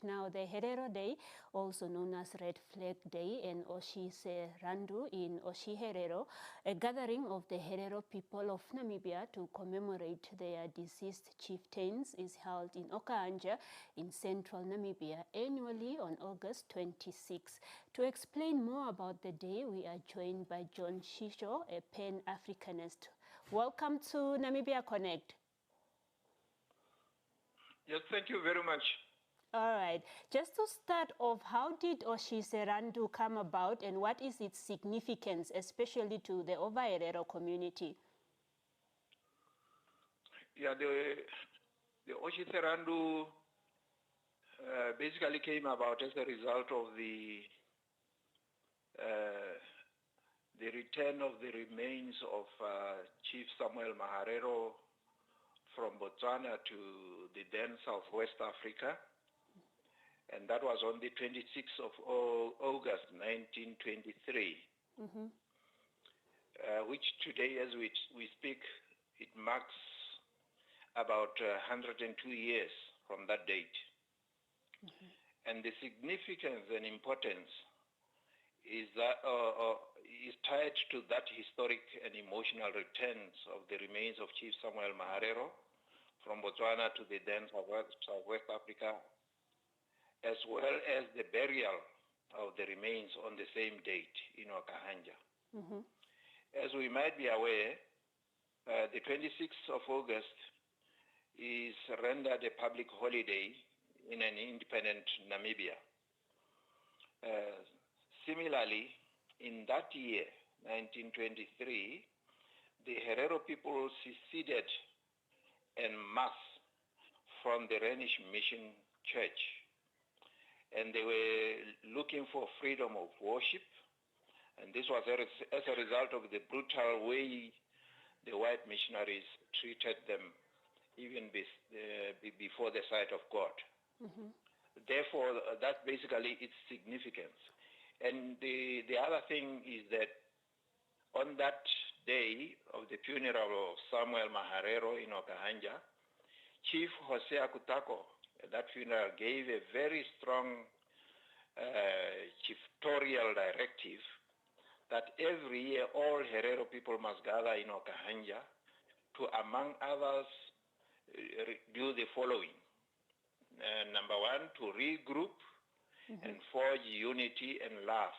Now, the Herero Day, also known as Red Flag Day, and Otjiserandu in Oshiherero, a gathering of the Herero people of Namibia to commemorate their deceased chieftains, is held in Okahandja in central Namibia annually on August 26. To explain more about the day, we are joined by John Tjitjo, a Pan-Africanist. Welcome to Namibia Connect. Yes, thank you very much. All right. Just to start off, how did Otjiserandu come about and what is its significance, especially to the Herero community? Yeah, the Otjiserandu basically came about as a result of the return of the remains of Chief Samuel Maharero from Botswana to the then Southwest Africa. And that was on the 26th of August, 1923, which today, as we speak, it marks about 102 years from that date. And the significance and importance is that is tied to that historic and emotional return of the remains of Chief Samuel Maharero from Botswana to the then Southwest Africa, as well as the burial of the remains on the same date in Okahandja. As we might be aware, the 26th of August is rendered a public holiday in an independent Namibia. Similarly, in that year, 1923, the Herero people seceded en masse from the Rhenish Mission Church. And they were looking for freedom of worship. And this was as a result of the brutal way the white missionaries treated them, even before the sight of God. Therefore, that's basically its significance. And the other thing is that on that day of the funeral of Samuel Maharero in Okahandja, Chief Hosea Kutako at that funeral gave a very strong chieftatorial directive that every year all Herero people must gather in Okahandja to, among others, do the following. Number one, to regroup and forge unity and love.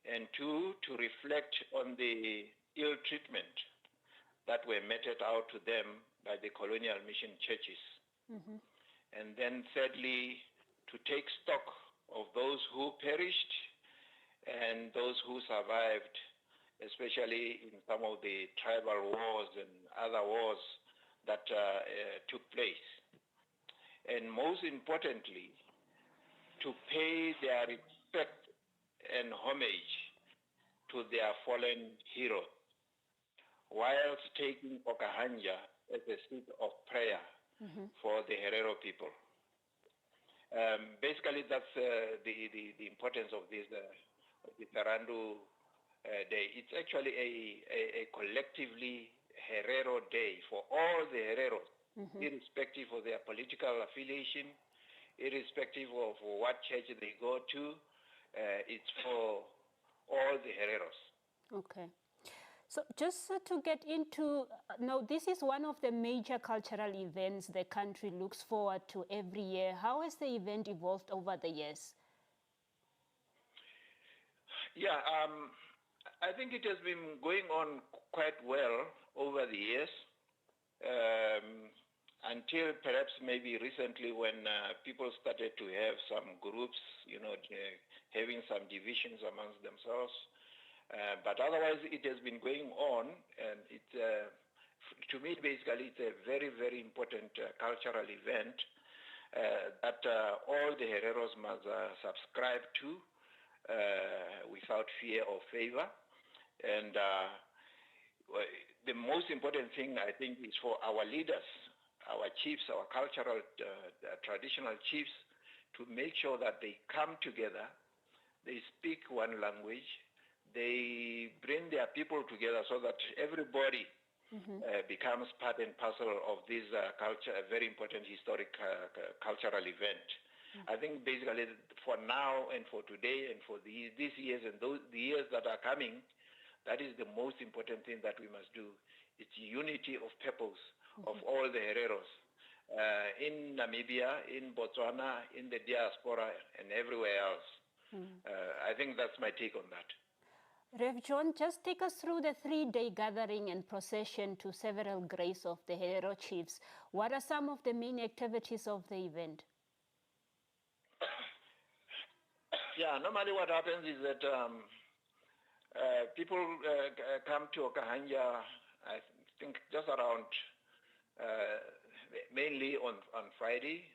And two, to reflect on the ill treatment that were meted out to them by the colonial mission churches. And then thirdly, to take stock of those who perished and those who survived, especially in some of the tribal wars and other wars that took place. And most importantly, to pay their respect and homage to their fallen heroes, whilst taking Okahandja as a seat of prayer for the Herero people. Basically, that's the importance of this Otjiserandu Day. It's actually a collectively Herero Day for all the Hereros, irrespective of their political affiliation, irrespective of what church they go to. It's for all the Hereros. Okay. So just to get into, now this is one of the major cultural events the country looks forward to every year. How has the event evolved over the years? Yeah, I think it has been going on quite well over the years, until perhaps maybe recently when people started to have some groups, having some divisions amongst themselves. But otherwise, it has been going on, and to me, basically, it's a very, very important cultural event that all the Hereros must subscribe to without fear or favor. And the most important thing, I think, is for our leaders, our chiefs, our cultural, traditional chiefs, to make sure that they come together, they speak one language, they bring their people together so that everybody becomes part and parcel of this culture, a very important historic cultural event. I think basically for now and for today and for these years and the years that are coming, that is the most important thing that we must do. It's unity of purpose of all the Hereros in Namibia, in Botswana, in the diaspora, and everywhere else. I think that's my take on that. Rev John, just take us through the 3-day gathering and procession to several graves of the Herero chiefs. What are some of the main activities of the event? Yeah, normally what happens is that people come to Okahandja, I think just around, mainly on Friday,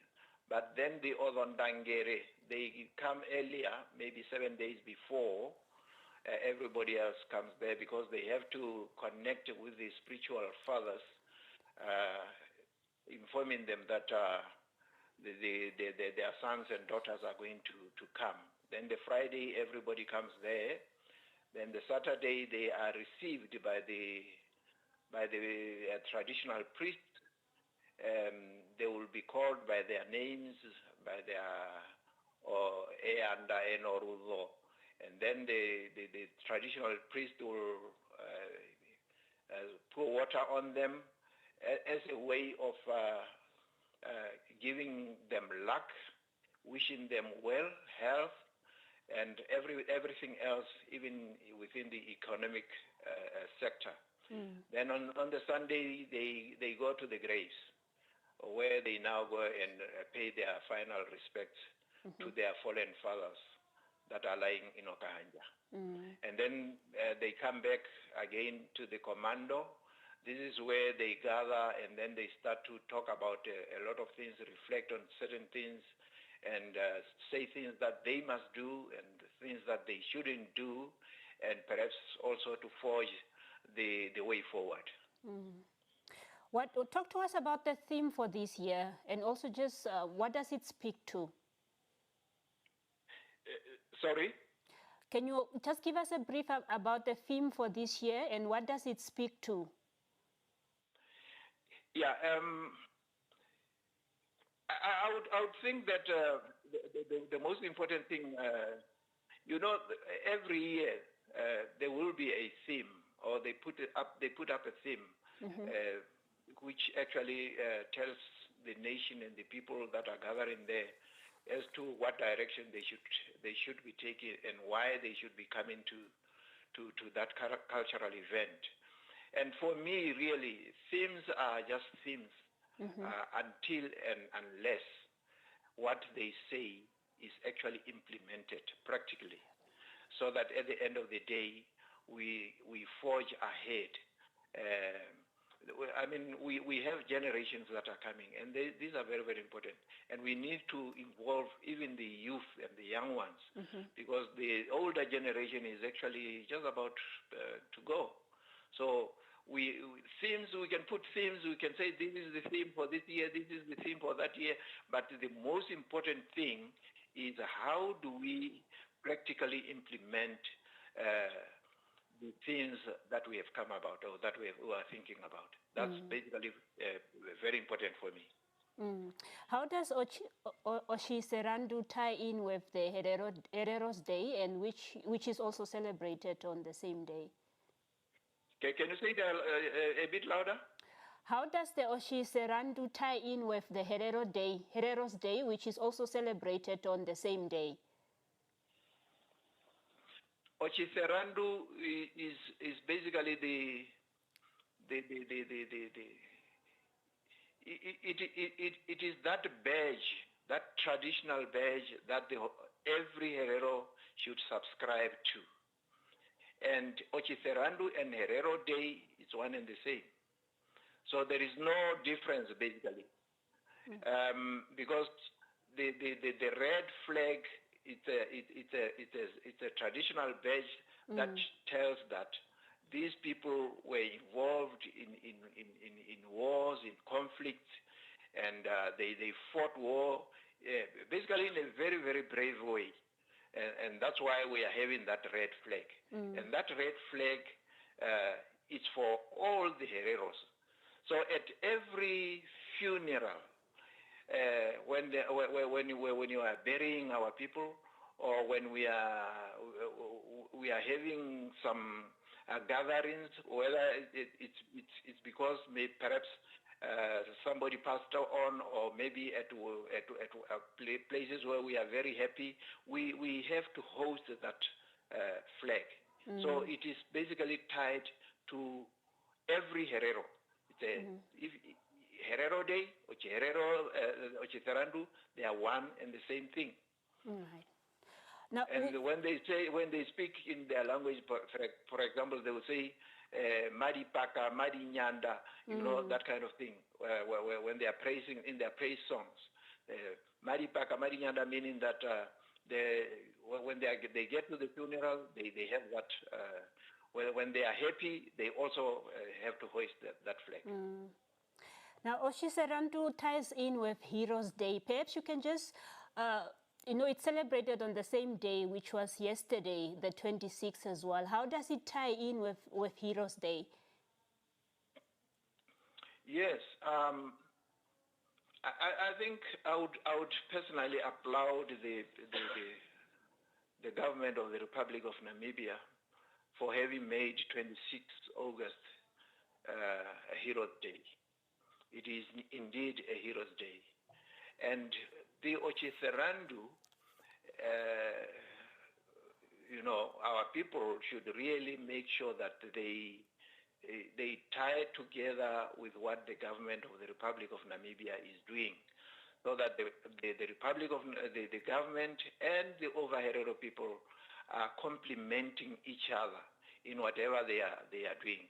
but then the Otjiherero, they come earlier, maybe 7 days before everybody else comes there, because they have to connect with the spiritual fathers, informing them that their sons and daughters are going to come. Then the Friday, everybody comes there. Then the Saturday, they are received by the traditional priest. They will be called by their names, by their Eanda Enoruzo. And then the traditional priest will pour water on them as a way of giving them luck, wishing them well, health, and everything else, even within the economic sector. Then on the Sunday, they go to the graves, where they now go and pay their final respects to their fallen fathers that are lying in Okahandja. And then they come back again to the commando. This is where they gather, and then they start to talk about a lot of things, reflect on certain things, and say things that they must do and things that they shouldn't do, and perhaps also to forge the way forward. Talk to us about the theme for this year, and also just what does it speak to? Sorry? Can you just give us a brief about the theme for this year, and what does it speak to? Yeah, I would think that the most important thing, every year there will be a theme, or they put up a theme, which actually tells the nation and the people that are gathering there as to what direction they should be taking and why they should be coming to that cultural event. And for me, really, themes are just themes until and unless what they say is actually implemented practically, so that at the end of the day, we forge ahead. I mean, we have generations that are coming, and these are very, very important. And we need to involve even the youth and the young ones, because the older generation is actually just about to go. So we can put themes, we can say this is the theme for this year, this is the theme for that year, but the most important thing is how do we practically implement the things that we have come about, or that we are thinking about. That's basically very important for me. How does Otjiserandu tie in with the Herero's Day, and which is also celebrated on the same day? Can you say that a bit louder? How does the Otjiserandu tie in with the Herero's Day, which is also celebrated on the same day? Otjiserandu is basically it is that badge, that traditional badge that every Herero should subscribe to. And Otjiserandu and Herero Day is one and the same. So there is no difference basically, because the red flag, it's a traditional badge that tells that these people were involved in wars, in conflicts, and they fought war, basically in a very, very brave way. And that's why we are having that red flag. And that red flag is for all the Hereros. So at every funeral, when you are burying our people, or when we are having some gatherings, whether it's because perhaps somebody passed on, or maybe at places where we are very happy, we have to host that flag. So it is basically tied to every Herero. If Herero Day, Otjiherero, Otjiserandu, they are one and the same thing. Right. Now, and when they speak in their language, for example, they will say Madi Paka, Madi Nyanda, you know, that kind of thing. When they are praising in their praise songs, Madi Paka, Madi Nyanda, meaning that when they get to the funeral, they have that. When they are happy, they also have to hoist that flag. Now, Oshiserandu ties in with Heroes Day. Perhaps you can just, it's celebrated on the same day, which was yesterday, the 26th as well. How does it tie in with Heroes Day? Yes, I think I would personally applaud the government of the Republic of Namibia for having made 26th August a Heroes Day. It is indeed a Heroes Day. And the Otjiserandu, our people should really make sure that they tie together with what the government of the Republic of Namibia is doing, so that the Republic of the government and the Okahandja people are complementing each other in whatever they are doing.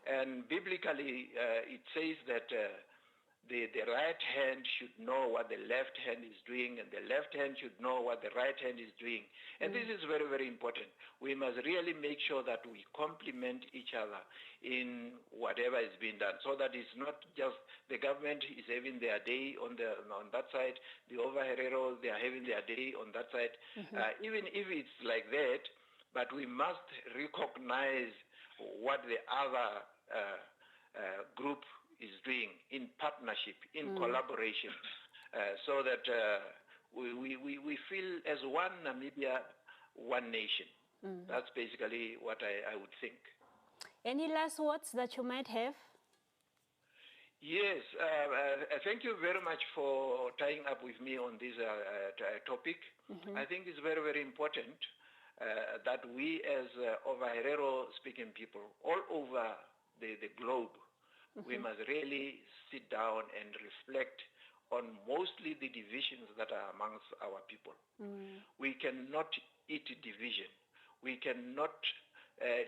And biblically, it says that the right hand should know what the left hand is doing, and the left hand should know what the right hand is doing. And this is very, very important. We must really make sure that we complement each other in whatever is being done, so that it's not just the government is having their day on that side, the Oshiherero, they are having their day on that side. Even if it's like that, but we must recognize what the other group is doing in partnership, in collaboration, so that we feel as one Namibia, one nation. That's basically what I would think. Any last words that you might have? Yes, thank you very much for tying up with me on this topic. I think it's very, very important that we as Oshiherero speaking people all over the globe, we must really sit down and reflect on mostly the divisions that are amongst our people. We cannot eat division. We cannot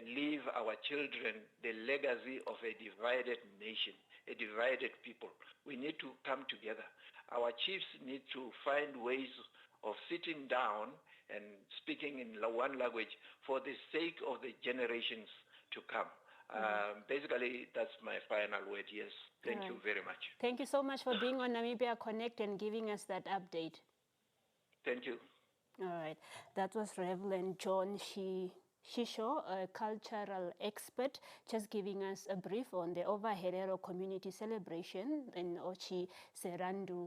leave our children the legacy of a divided nation, a divided people. We need to come together. Our chiefs need to find ways of sitting down and speaking in one language for the sake of the generations to come. Basically, that's my final word. Yes, thank you very much. Thank you so much for being on Namibia Connect and giving us that update. Thank you. All right, that was Reverend John Tjitjo, a cultural expert, just giving us a brief on the Herero community celebration in Otjiserandu.